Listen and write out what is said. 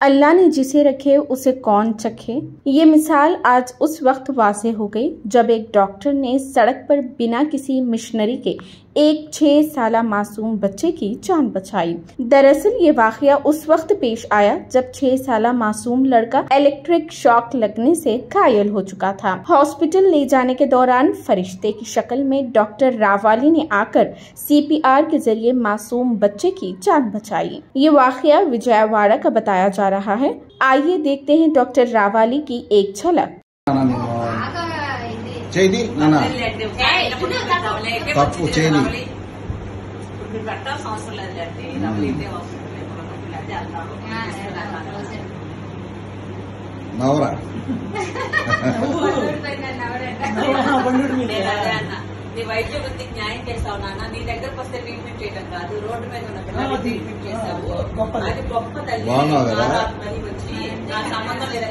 अल्लाह ने जिसे रखे उसे कौन चखे। ये मिसाल आज उस वक्त वाज़ेह हो गई जब एक डॉक्टर ने सड़क पर बिना किसी मिशनरी के एक 6 साला मासूम बच्चे की जान बचाई। दरअसल ये वाकया उस वक्त पेश आया जब 6 साला मासूम लड़का इलेक्ट्रिक शॉक लगने से घायल हो चुका था। हॉस्पिटल ले जाने के दौरान फरिश्ते की शक्ल में डॉक्टर रावाली ने आकर CPR के जरिए मासूम बच्चे की जान बचाई। ये वाकया विजयवाड़ा का बताया जा रहा है। आइए देखते हैं डॉक्टर रावाली की एक झलक। వైద్య వృత్తికి న్యాయం చేస్తావు నాన్న, నీ దగ్గరకు వస్తే ట్రీట్మెంట్ చేయడం కాదు, రోడ్డు మీద ఉన్న పిల్లలు ట్రీట్మెంట్ చేస్తావు, అది గొప్ప తల్లి. వచ్చి నా సంబంధం లేదా